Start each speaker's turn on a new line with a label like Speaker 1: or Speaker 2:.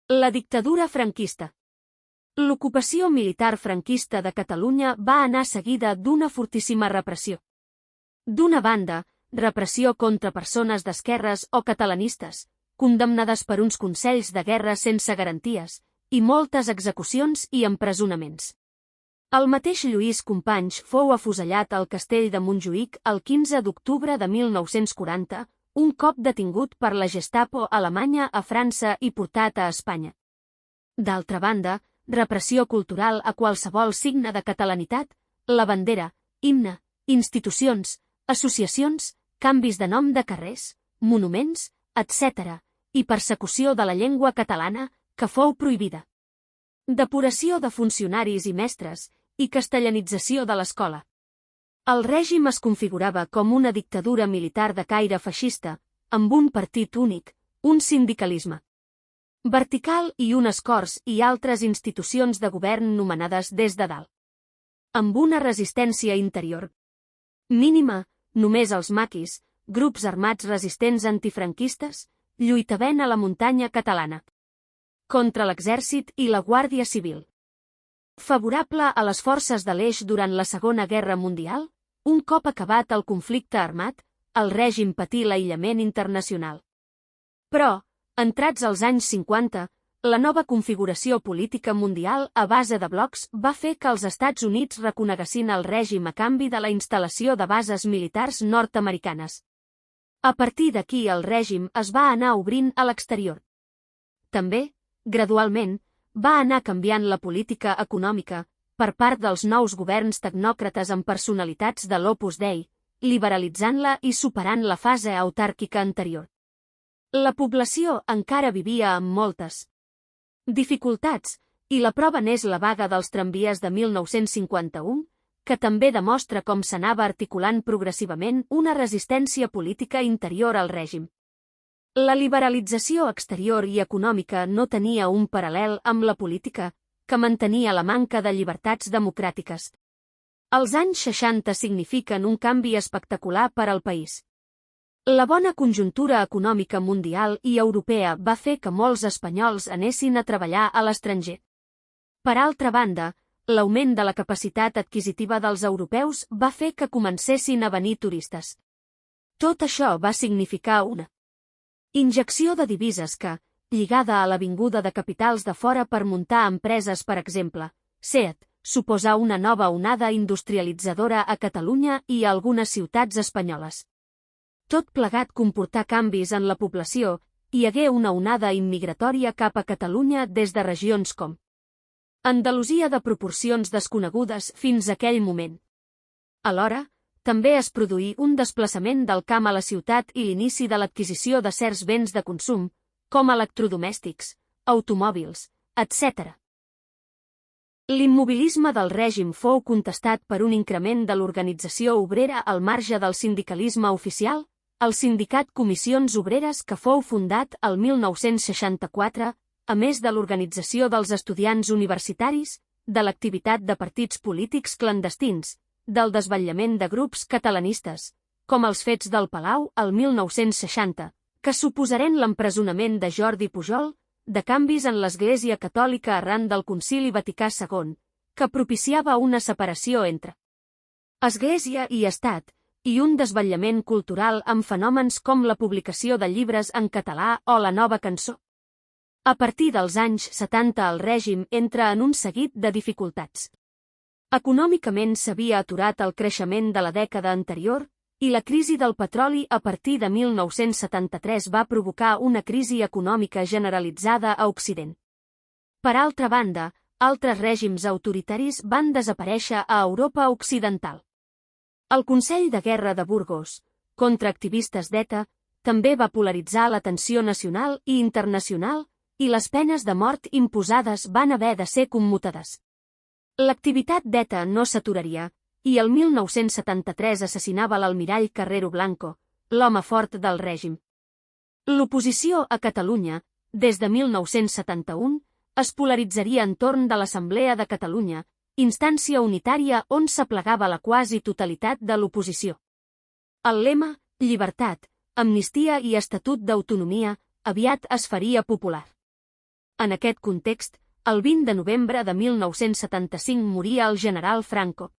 Speaker 1: La dictadura franquista. L'ocupació militar franquista de Catalunya va anar seguida d'una fortíssima repressió. D'una banda, repressió contra persones d'esquerres o catalanistes, condemnades per uns consells de guerra sense garanties, i moltes execucions i empresonaments. El mateix Lluís Companys fou afusellat al castell de Montjuïc el 15 d'octubre de 1940, un cop detingut per la Gestapo alemanya a França i portat a Espanya. D'altra banda, repressió cultural a qualsevol signe de catalanitat, la bandera, himne, institucions, associacions, canvis de nom de carrers, monuments, etc., i persecució de la llengua catalana, que fou prohibida. Depuració de funcionaris i mestres, i castellanització de l'escola. El règim es configurava com una dictadura militar de caire feixista, amb un partit únic, un sindicalisme vertical i unes corts i altres institucions de govern nomenades des de dalt. Amb una resistència interior mínima, només els maquis, grups armats resistents antifranquistes, lluitaven a la muntanya catalana contra l'exèrcit i la Guàrdia Civil. Favorable a les forces de l'Eix durant la Segona Guerra Mundial, un cop acabat el conflicte armat, el règim patí l'aïllament internacional. Però, entrats als anys 50, la nova configuració política mundial a base de blocs va fer que els Estats Units reconeguessin el règim a canvi de la instal·lació de bases militars nord-americanes. A partir d'aquí el règim es va anar obrint a l'exterior. També, gradualment, va anar canviant la política econòmica per part dels nous governs tecnòcrates amb personalitats de l'Opus Dei, liberalitzant-la i superant la fase autàrquica anterior. La població encara vivia amb moltes dificultats, i la prova n'és la vaga dels tramvies de 1951, que també demostra com s'anava articulant progressivament una resistència política interior al règim. La liberalització exterior i econòmica no tenia un paral·lel amb la política, que mantenia la manca de llibertats democràtiques. Els anys 60 signifiquen un canvi espectacular per al país. La bona conjuntura econòmica mundial i europea va fer que molts espanyols anessin a treballar a l'estranger. Per altra banda, l'augment de la capacitat adquisitiva dels europeus va fer que comencessin a venir turistes. Tot això va significar una injecció de divises que, lligada a la vinguda de capitals de fora per muntar empreses per exemple, SEAT, suposà una nova onada industrialitzadora a Catalunya i a algunes ciutats espanyoles. Tot plegat comportà canvis en la població, i hi hagué una onada immigratòria cap a Catalunya des de regions com Andalusia de proporcions desconegudes fins a aquell moment. Alhora, també es produí un desplaçament del camp a la ciutat i l'inici de l'adquisició de certs béns de consum, com electrodomèstics, automòbils, etc. L'immobilisme del règim fou contestat per un increment de l'organització obrera al marge del sindicalisme oficial, el sindicat Comissions Obreres que fou fundat el 1964, a més de l'organització dels estudiants universitaris, de l'activitat de partits polítics clandestins, del desvetllament de grups catalanistes, com els fets del Palau el 1960, que suposaren l'empresonament de Jordi Pujol, de canvis en l'Església Catòlica arran del Concili Vaticà II, que propiciava una separació entre Església i Estat, i un desvetllament cultural amb fenòmens com la publicació de llibres en català o la nova cançó. A partir dels anys 70 el règim entra en un seguit de dificultats. Econòmicament s'havia aturat el creixement de la dècada anterior, i la crisi del petroli a partir de 1973 va provocar una crisi econòmica generalitzada a Occident. Per altra banda, altres règims autoritaris van desaparèixer a Europa Occidental. El Consell de Guerra de Burgos, contra activistes d'ETA, també va polaritzar l'atenció nacional i internacional, i les penes de mort imposades van haver de ser commutades. L'activitat d'ETA no s'aturaria, i el 1973 assassinava l'almirall Carrero Blanco, l'home fort del règim. L'oposició a Catalunya, des de 1971, es polaritzaria entorn de l'Assemblea de Catalunya, instància unitària on s'aplegava la quasi totalitat de l'oposició. El lema, llibertat, amnistia i estatut d'autonomia, aviat es faria popular. En aquest context, el 20 de novembre de 1975 moria el general Franco.